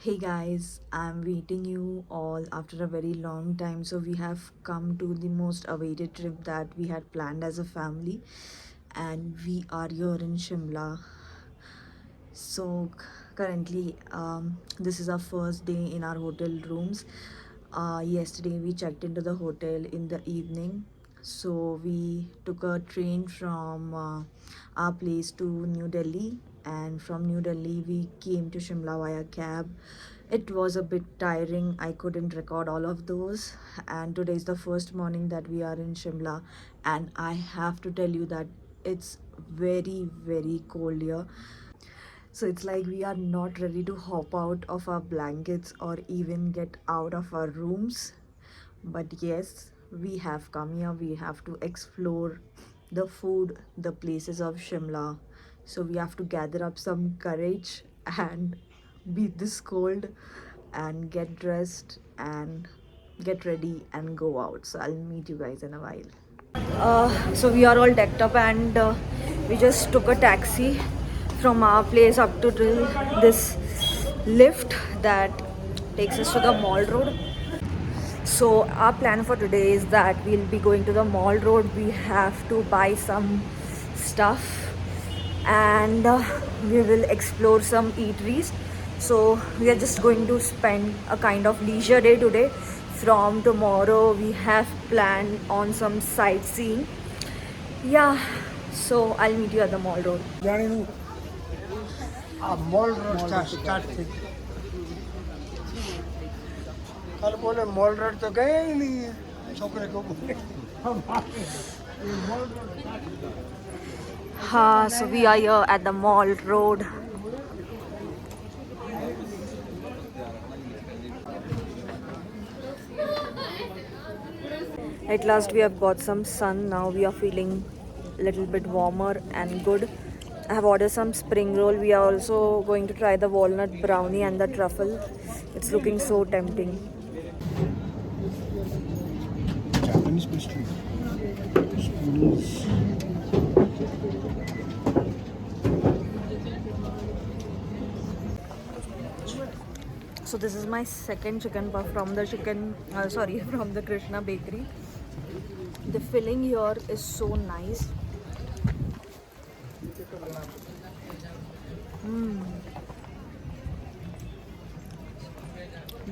Hey guys, I'm waiting you all after a very long time. So we have come to the most awaited trip that we had planned as a family, and we are here in Shimla. So currently, this is our first day in our hotel rooms. Yesterday we checked into the hotel in the evening. So we took a train from our place to New Delhi, and from New Delhi we came to Shimla via cab. It was a bit tiring. I couldn't record all of those. And today is the first morning that we are in Shimla, and I have to tell you that it's very cold here. So it's like we are not ready to hop out of our blankets or even get out of our rooms. But yes, we have come here. We have to explore the food, the places of Shimla. So we have to gather up some courage and beat this cold and get dressed and get ready and go out. So I'll meet you guys in a while. So we are all decked up, and we just took a taxi from our place up to this lift that takes us to the mall road. So our plan for today is that we'll be going to the mall road. We have to buy some stuff, and we will explore some eateries. So we are just going to spend a kind of leisure day today. From tomorrow we have planned on some sightseeing. Yeah, so I'll meet you at the mall road. જાણીનું આ mall road start થઈ કાલે બોલે mall road તો ગઈ નહીં છોકરે કહું mall road So we are here at the mall road. At last we have got some sun. Now we are feeling a little bit warmer and good. I have ordered some spring roll. We are also going to try the walnut brownie and the truffle. It's looking so tempting. Japanese pastry. Spoonies. So this is my second chicken puff from the from the Krishna bakery. The filling here is so nice.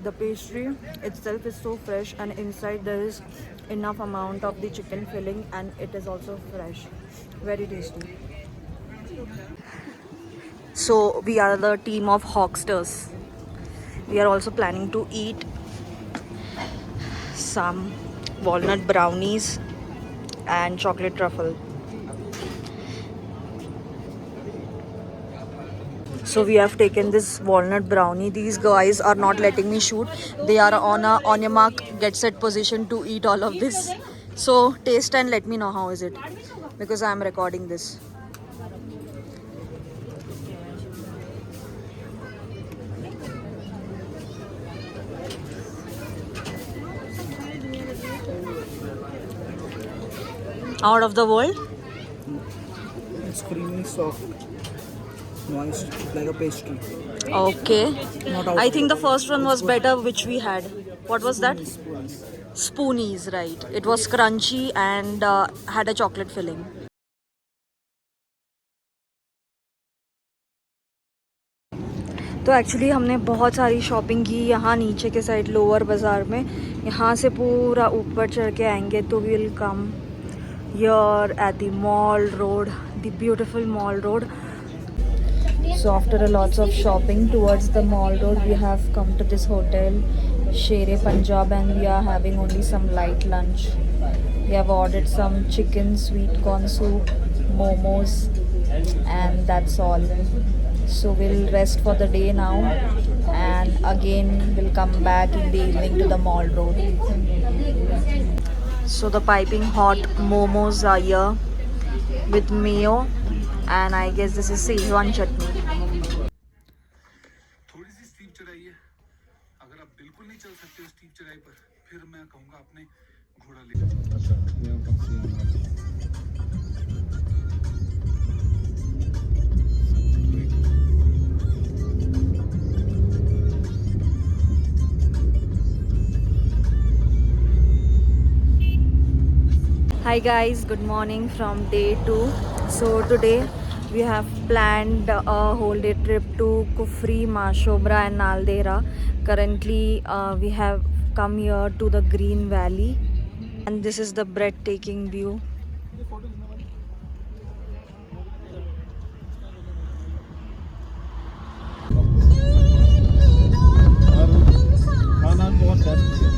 The pastry itself is so fresh, and inside there is enough amount of the chicken filling, and it is also fresh. Very tasty. So we are the team of Hawksters. We are also planning to eat some walnut brownies and chocolate truffle. So we have taken this walnut brownie. These guys are not letting me shoot. They are on your mark, get set position to eat all of this. So taste and let me know how is it, because I am recording this. Out of the world. It's creamy, soft, moist, like a pastry. Okay. Not out I of think the the first one was better, which we had. What was that? spoons. Spoonies, right. It was crunchy and had a chocolate filling. तो actually हमने बहुत सारी shopping की यहाँ नीचे के side lower बाज़ार में. यहाँ से पूरा ऊपर चढ़ के आएंगे तो we will come here at the mall road, the beautiful mall road. So after a lots of shopping towards the mall road, we have come to this hotel, Shere Punjab, and we are having only some light lunch. We have ordered some chicken sweet corn soup, momos, and that's all. So we'll rest for the day now, and again we'll come back in the evening to the mall road. So the piping hot momos are here with mayo, and I guess this is Szechuan chutney. थोड़ी सी steep चढ़ाई है. अगर आप बिल्कुल नहीं चल सकते हो स्टीप चढ़ाई पर, फिर मैं कहूँगा अपने घोड़ा ले. Hi guys, good morning from day 2. So today we have planned a whole day trip to Kufri, Mashobra and Naldera. Currently we have come here to the Green Valley and this is the breathtaking view. खाना बहुत tasty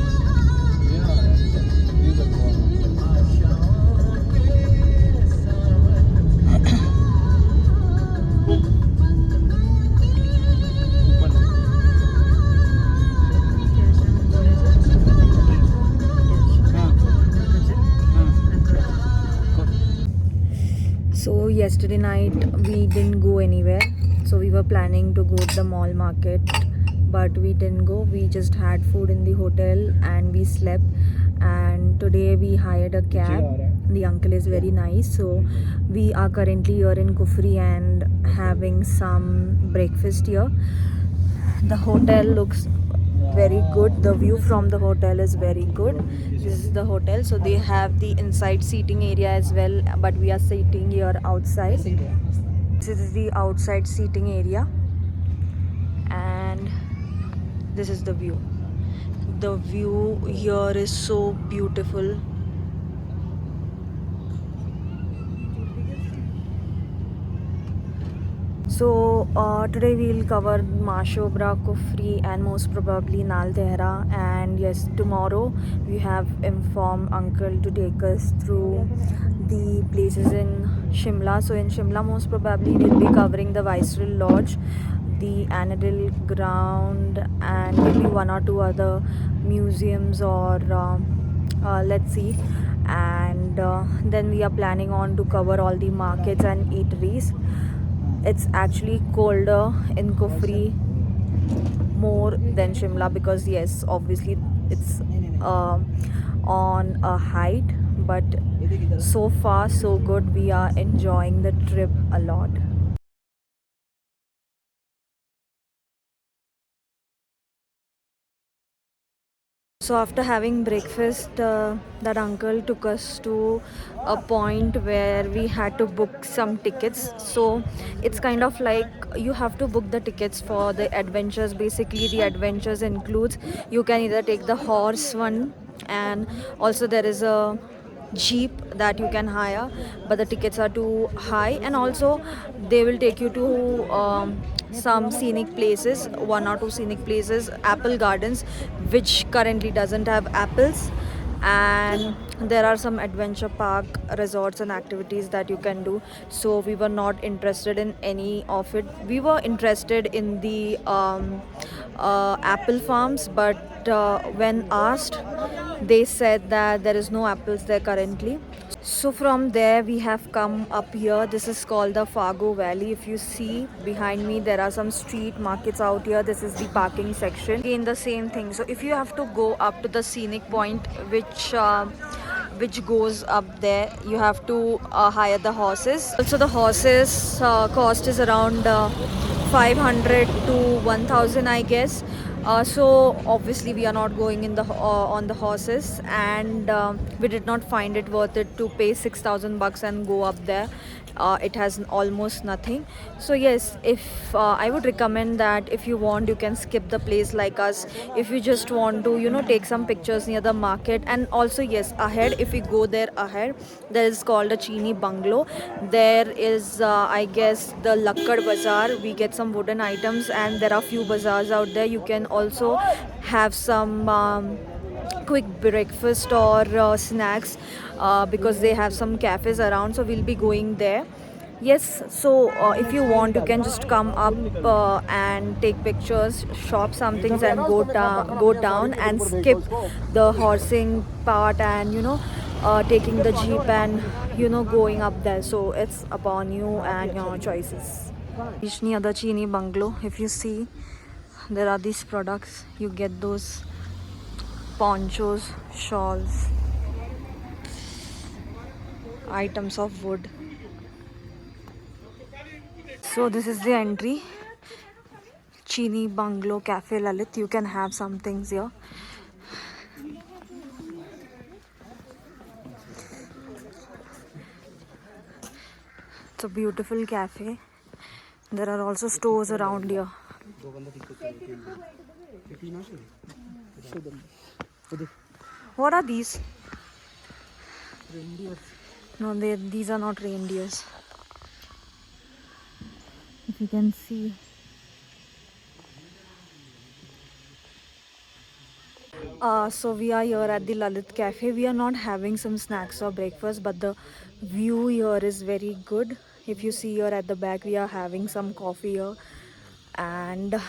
So yesterday night we didn't go anywhere. So we were planning to go to the mall market, but we didn't go. We just had food in the hotel and we slept. And today we hired a cab. The uncle is very nice. So we are currently here in Kufri and having some breakfast here. The hotel looks very good. The view from the hotel is very good. This is the hotel, so they have the inside seating area as well, but we are sitting here outside. This is the outside seating area and this is the view. The view here is so beautiful. So today we'll cover Mashobra, Kufri and most probably Naldehra, and yes, tomorrow we have informed uncle to take us through the places in Shimla. So in Shimla most probably we'll be covering the Viceroy Lodge, the Annandale ground and maybe one or two other museums or let's see. And then we are planning on to cover all the markets and eateries. It's actually colder in Kufri more than Shimla because yes, obviously it's on a height, but so far so good. We are enjoying the trip a lot. So after having breakfast, that uncle took us to a point where we had to book some tickets. So it's kind of like you have to book the tickets for the adventures. Basically, the adventures includes you can either take the horse one, and also there is a jeep that you can hire, but the tickets are too high. And also they will take you to some scenic places, one or two scenic places, apple gardens, which currently doesn't have apples. And there are some adventure park resorts and activities that you can do. So we were not interested in any of it. We were interested in the apple farms, but when asked, they said that there is no apples there currently. So from there we have come up here. This is called the Fargo Valley. If you see behind me, there are some street markets out here. This is the parking section. Again the same thing. So if you have to go up to the scenic point, which goes up there, you have to hire the horses. Also the horses cost is around 500 to 1000, I guess. So obviously we are not going in the on the horses, and we did not find it worth it to pay 6000 bucks and go up there. It has almost nothing. So yes, if I would recommend that if you want, you can skip the place like us. If you just want to, take some pictures near the market. And also yes, ahead, if we go there ahead, there is called a Chini Bungalow. There is I guess the Lakkad Bazaar. We get some wooden items, and there are few bazaars out there. You can also have some quick breakfast or snacks because they have some cafes around. So we'll be going there. Yes, so if you want, you can just come up and take pictures, shop some things, and go down and skip the horsing part, and taking the jeep and going up there. So it's upon you and your choices. Near the Chini Bungalow, if you see, there are these products. You get those ponchos, shawls, items of wood. So this is the entry, Chini Bungalow Cafe Lalit. You can have some things here. It's a beautiful cafe. There are also stores around here. What are these? Reindeer. No, these are not reindeers. If you can see. So we are here at the Lalit Cafe. We are not having some snacks or breakfast, but the view here is very good. If you see here at the back, we are having some coffee here, and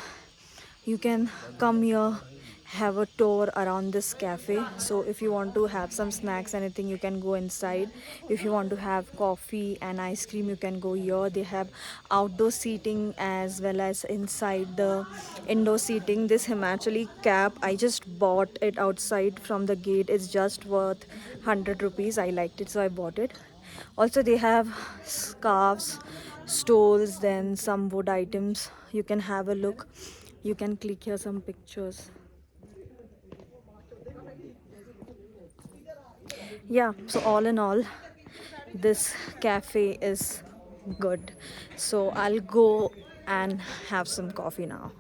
you can come here, have a tour around this cafe. So if you want to have some snacks, anything, you can go inside. If you want to have coffee and ice cream, you can go here. They have outdoor seating as well as inside the indoor seating. This Himachali cap, I just bought it outside from the gate. It's just worth 100 rupees. I liked it, so I bought it. Also they have scarves, stoles, then some wood items. You can have a look. You can click here some pictures. Yeah, so all in all, this cafe is good. So I'll go and have some coffee now.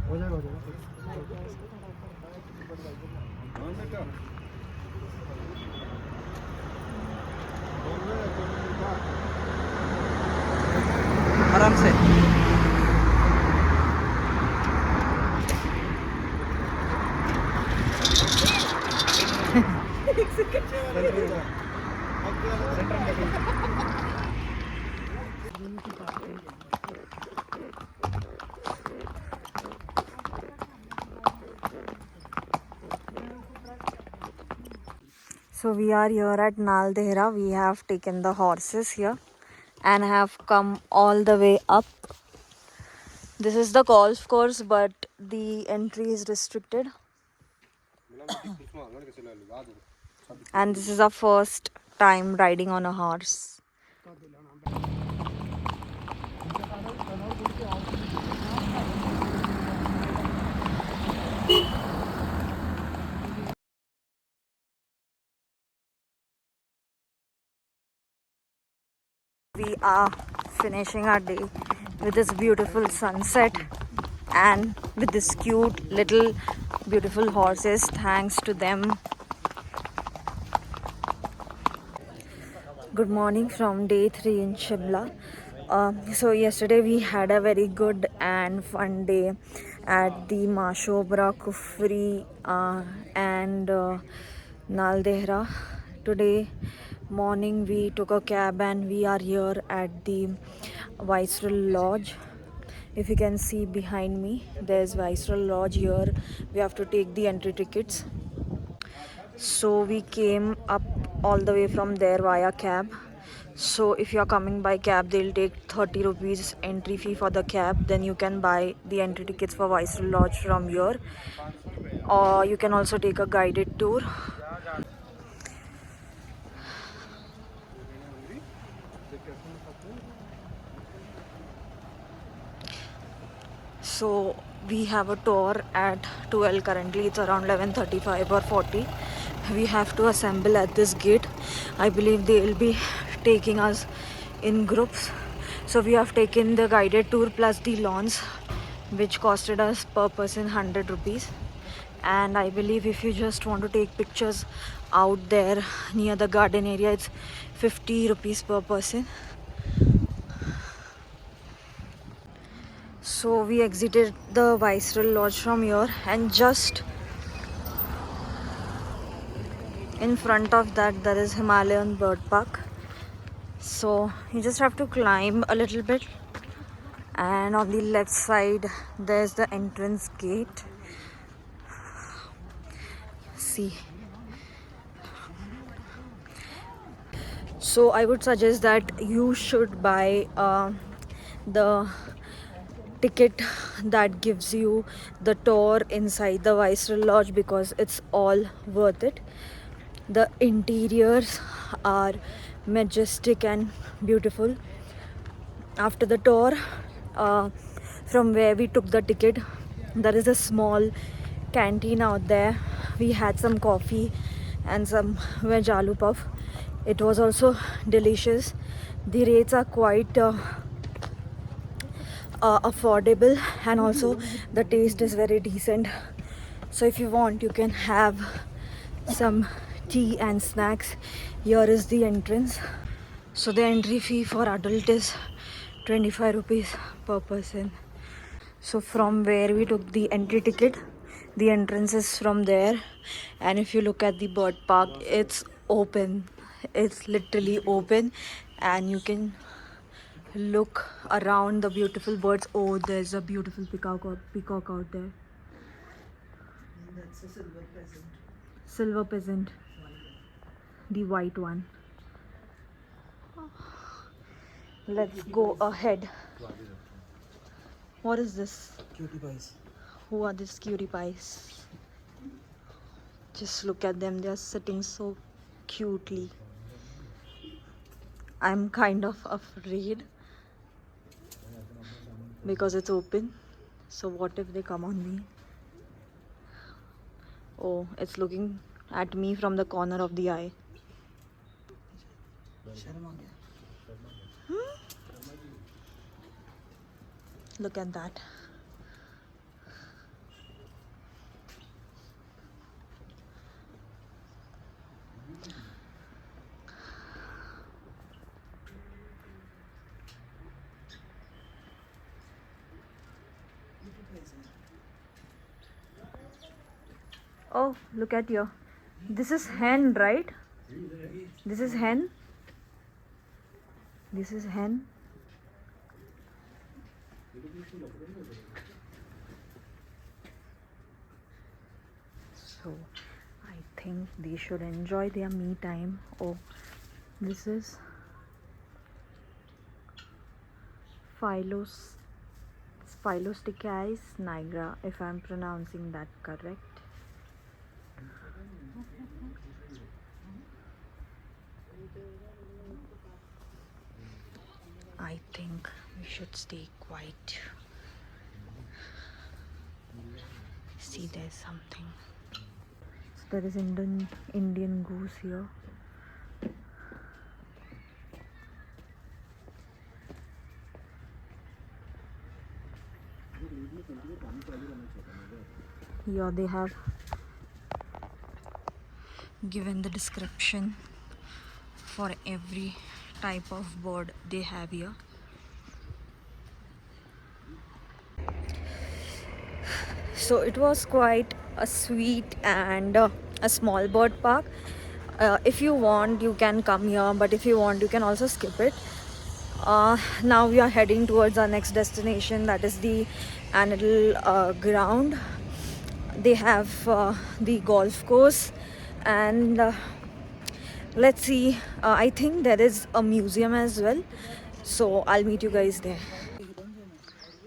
हो जाएगा, हो जाएगा। आराम से। So we are here at Naldehra. We have taken the horses here and have come all the way up. This is the golf course, but the entry is restricted. And this is our first time riding on a horse. We are finishing our day with this beautiful sunset and with this cute little beautiful horses. Thanks to them. Good morning from day 3 in Shimla. So yesterday we had a very good and fun day at the Mashobra, Kufri and Naldehra. Today morning we took a cab and we are here at the Viceroy Lodge. If you can see behind me, there's Viceroy Lodge here. We have to take the entry tickets. So we came up all the way from there via cab. So if you are coming by cab, they'll take 30 rupees entry fee for the cab. Then you can buy the entry tickets for Viceroy Lodge from here, or you can also take a guided tour. So we have a tour at 12 currently. It's around 11:35 or 40. We have to assemble at this gate. I believe they will be taking us in groups. So we have taken the guided tour plus the lawns, which costed us per person 100 rupees. And I believe if you just want to take pictures out there near the garden area, it's 50 rupees per person. So we exited the Viceroy Lodge from here, and just in front of that there is Himalayan Bird Park. So you just have to climb a little bit, and on the left side there's the entrance gate. See. So I would suggest that you should buy the ticket that gives you the tour inside the Viceroy Lodge, because it's all worth it. The interiors are majestic and beautiful. After the tour, from where we took the ticket. There is a small canteen out there. We had some coffee and some veg aloo puff. It was also delicious. The rates are quite affordable, and also the taste is very decent. So if you want, you can have some tea and snacks. Here is the entrance. So the entry fee for adult is 25 rupees per person. So from where we took the entry ticket, the entrance is from there. And if you look at the bird park, it's open. It's literally open, and you can look around the beautiful birds. Oh, there's a beautiful peacock out there. That's a silver peasant. Silver peasant, the white one. Let's go ahead. What is this? Cutie pies. Who are these cutie pies? Just look at them, they are sitting so cutely. I'm kind of afraid because it's open. So what if they come on me? Oh, it's looking at me from the corner of the eye. Look at that. Oh, look at you. This is hen, right? This is hen. This is hen. So I think they should enjoy their me time. Oh, this is Phyllosticais nigra, if I'm pronouncing that correct. I think we should stay quiet. See, there's something. So there is Indian goose here. Here they have given the description for every type of bird they have here. So it was quite a sweet and a small bird park. If you want, you can come here, but if you want, you can also skip it. Now we are heading towards our next destination, that is the Annandale ground. They have the golf course, and let's see, I think there is a museum as well, so I'll meet you guys there.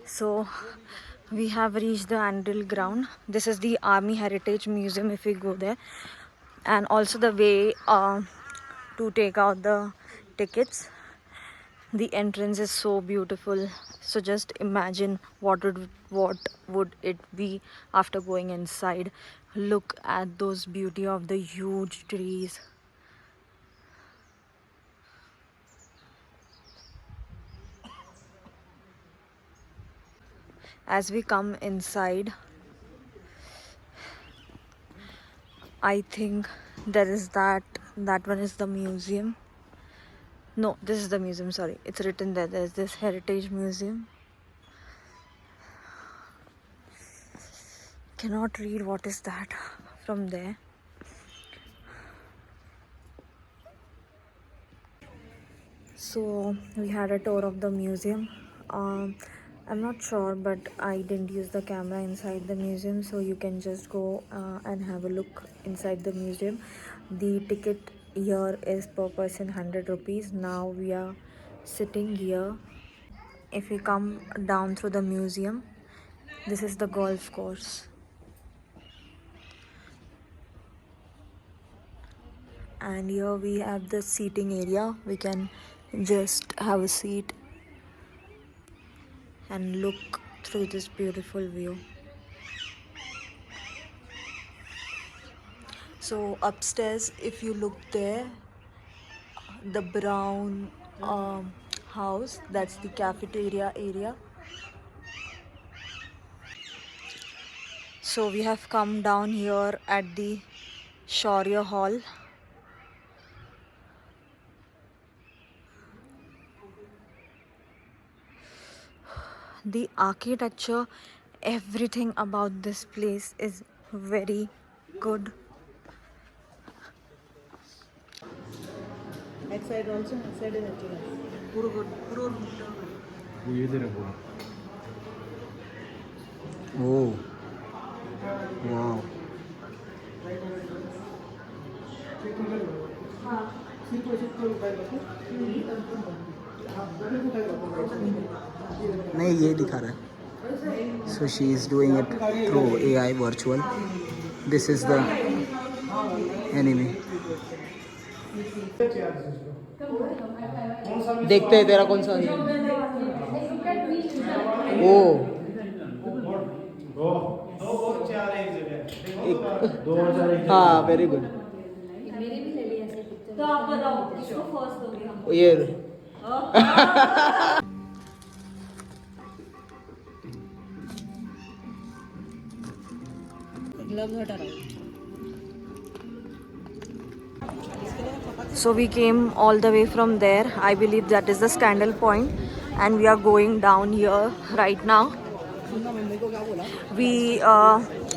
So we have reached the Annandale ground. This is the Army Heritage Museum if we go there, and also the way to take out the tickets. The entrance is so beautiful. So just imagine what would it be after going inside. Look at those beauty of the huge trees. As we come inside, I think there is that one is the museum. No, this is the museum, sorry. It's written there. There's this Heritage Museum. Cannot read what is that from there. So we had a tour of the museum. I'm not sure, but I didn't use the camera inside the museum, so you can just go and have a look inside the museum. The ticket here is per person 100 rupees. Now we are sitting here. If we come down through the museum, this is the golf course. And here we have the seating area. We can just have a seat and look through this beautiful view. So upstairs, if you look there, the brown house, that's the cafeteria area. So we have come down here at the Shaurya Hall. The architecture, everything about this place is very good. Outside also, outside is actually. वो ये दे रहा ओ वाह नहीं ये दिखा रहा है so she is doing it through AI virtual this is the enemy देखते हैं तेरा कौन सा ओ हाँ वेरी गुड तो आप बताओ किसको फर्स्ट दोगे हम? ये ग्लव्स हटा रहा हूँ. So we came all the way from there. I believe that is the Scandal Point, and we are going down here right now. We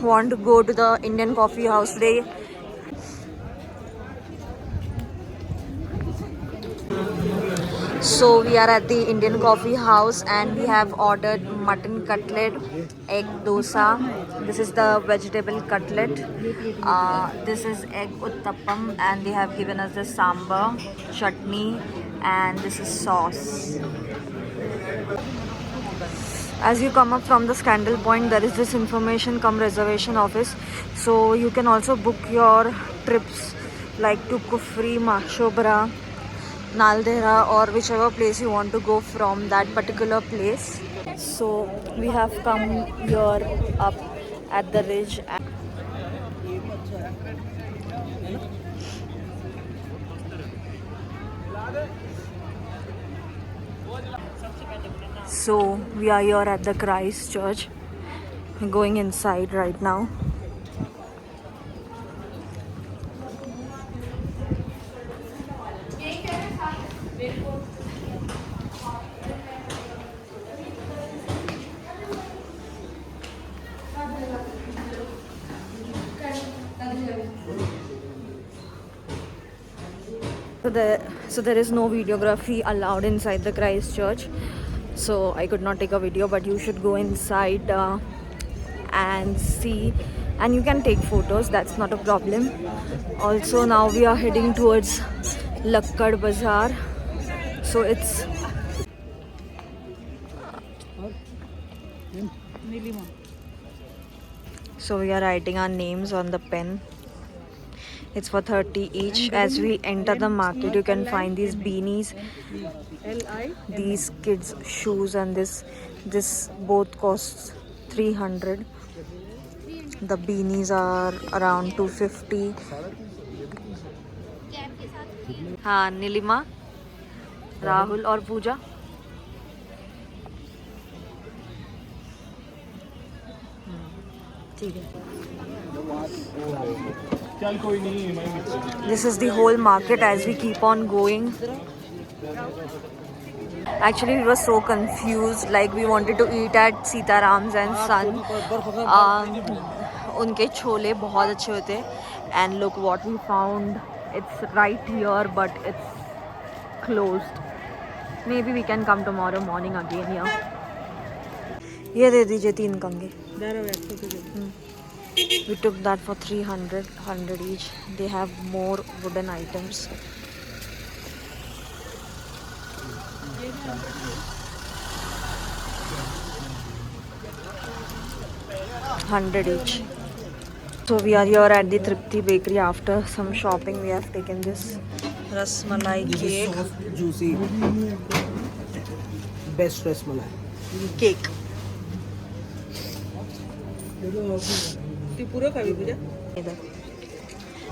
want to go to the Indian Coffee House today. So we are at the Indian Coffee House and we have ordered mutton cutlet, egg dosa. This is the vegetable cutlet. This is egg uttapam, and they have given us the sambar, chutney, and this is sauce. As you come up from the Scandal Point, there is this information cum reservation office. So you can also book your trips like to Kufri, Mashobra, Naldehra, or whichever place you want to go from that particular place. So we have come here up at the ridge. So we are here at the Christ Church. We're going inside right now. So there is no videography allowed inside the Christ Church. So I could not take a video, but you should go inside and see, and you can take photos. That's not a problem. Also now we are heading towards Lakkad Bazaar. So it's so we are writing our names on the pen. It's for 30 each. As we enter the market, you can find these beanies, these kids shoes, and this both costs 300. The beanies are around 250. हाँ नीलिमा, राहुल और पूजा. ठीक है. This is the whole market as we keep on going. Actually, we were so confused. Like we wanted to eat at Sitaram's and Son. उनके छोले बहुत अच्छे होते हैं. And look what we found. It's right here, but it's closed. Maybe we can come tomorrow morning again here. ये दे दीजिए 3 कंगे. We took that for 300 each. They have more wooden items. $100 each. So we are here at the Tripti Bakery. After some shopping, we have taken this rasmalai cake. juicy best rasmalai Cake. ती पूरं खावी पूजा.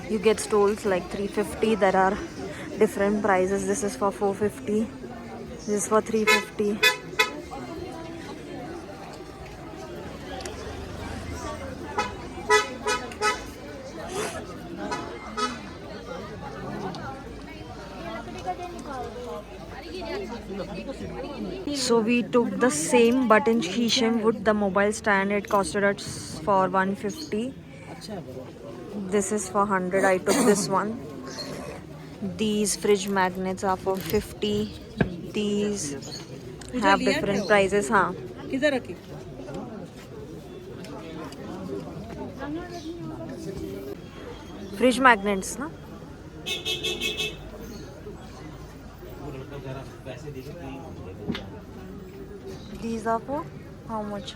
You get stools like 350. There are different prices. This is for 450. This is for 350. So we took the same but in Shisham wood, the mobile stand. It costed us for 150. This is for 100. I took this one. These fridge magnets are for 50. These have different prices. Huh? किधर रखी? Fridge magnets, na? These are for how much?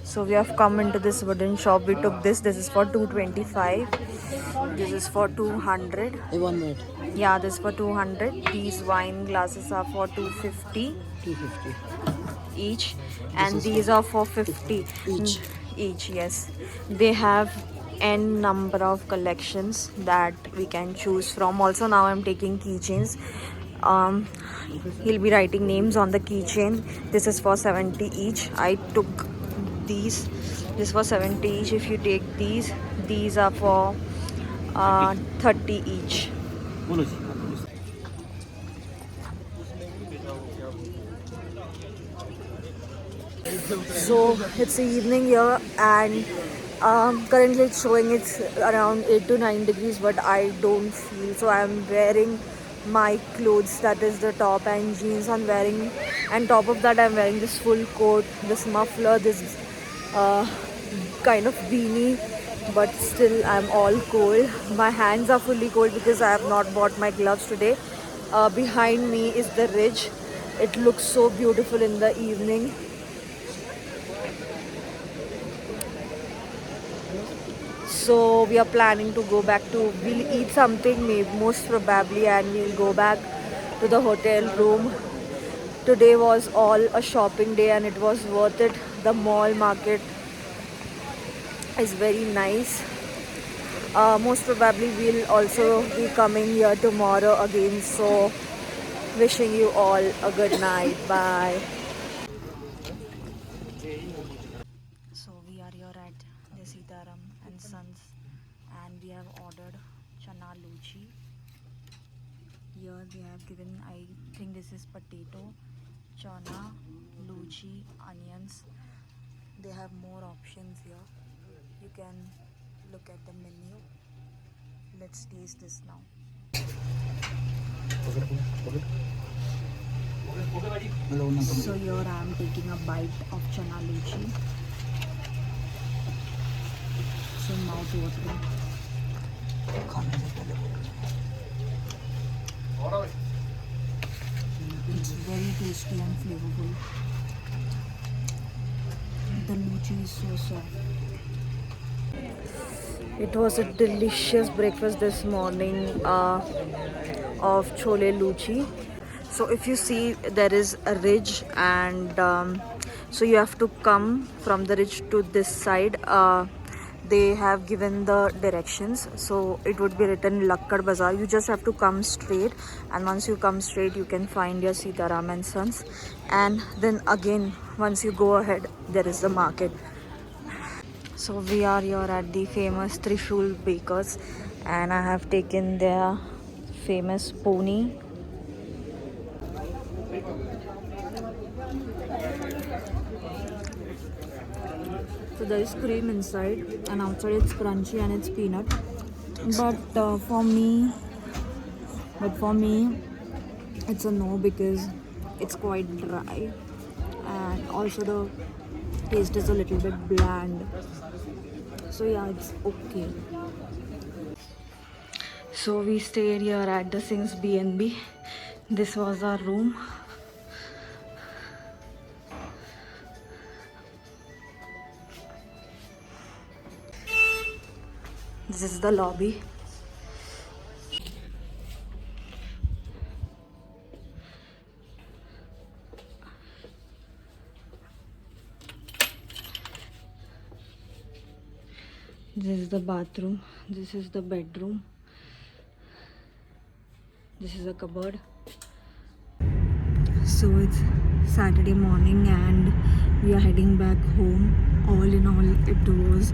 So we have come into this wooden shop. We took this. This is for 225. This is for 200. Hey, 1 minute. Yeah, this is for 200. These wine glasses are for 250 250 each, and these are for 50 each. Each, yes. They have n number of collections that we can choose from. Also, now I'm taking keychains. He'll be writing names on the keychain. This is for 70 each. I took these. This for 70 each. If you take these are for 30 each. So it's the evening here, and currently it's showing it's around 8 to 9 degrees, but I don't feel so. I'm wearing my clothes, that is the top and jeans I'm wearing, and top of that I'm wearing this full coat, this muffler, this kind of beanie, but still I'm all cold. My hands are fully cold because I have not bought my gloves today. Behind me is the ridge. It looks so beautiful in the evening. So we are planning to go back to, we'll eat something maybe most probably, and we'll go back to the hotel room. Today was all a shopping day and it was worth it. The mall market is very nice. Most probably we'll also be coming here tomorrow again. So wishing you all a good night. Bye. So we are here at the Sitaram and Sons, and we have ordered chana luchi. Here they have given, I think this is potato, chana, luchi, onions. They have more options here. You can look at the menu. Let's taste this now. So here I am taking a bite of chana luchi. So mouth watering. It's very tasty and flavorful. The luchi is so soft. It was a delicious breakfast this morning of chole luchi. So if you see, there is a ridge, and so you have to come from the ridge to this side. They have given the directions, so it would be written Lakkad Bazaar. You just have to come straight, and once you come straight you can find your Sitaram and Sons, and then again once you go ahead there is the market. So we are here at the famous Trishul Bakers, and I have taken their famous pony. So there is cream inside, and outside it's crunchy and it's peanut. But for me, it's a no, because it's quite dry, and also the taste is a little bit bland. So yeah, it's okay. So we stayed here at the Singh's B&B. This was our room. This is the lobby. This is the bathroom. This is the bedroom. This is a cupboard. So it's Saturday morning and we are heading back home. All in all, it was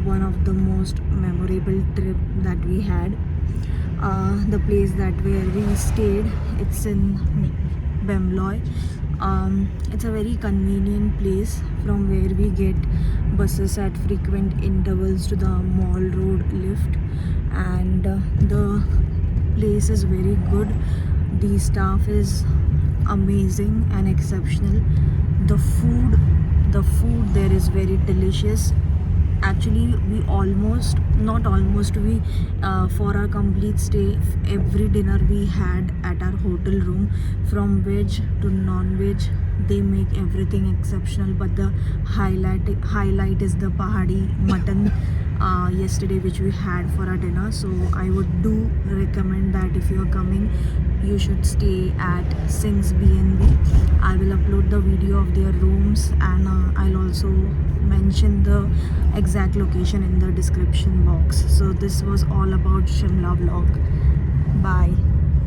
one of the most memorable trip that we had. The place that where we stayed, it's in Bemloy. It's a very convenient place from where we get buses at frequent intervals to the Mall Road lift, and the place is very good. The staff is amazing and exceptional. The food there is very delicious. Actually, we almost, not almost, we for our complete stay, every dinner we had at our hotel room, from veg to non-veg, they make everything exceptional. But the highlight is the Pahadi mutton yesterday, which we had for our dinner. So I would do recommend that if you are coming, you should stay at Singh's B&B. I will upload the video of their rooms, and I'll also mention the exact location in the description box. So this was all about Shimla vlog. Bye.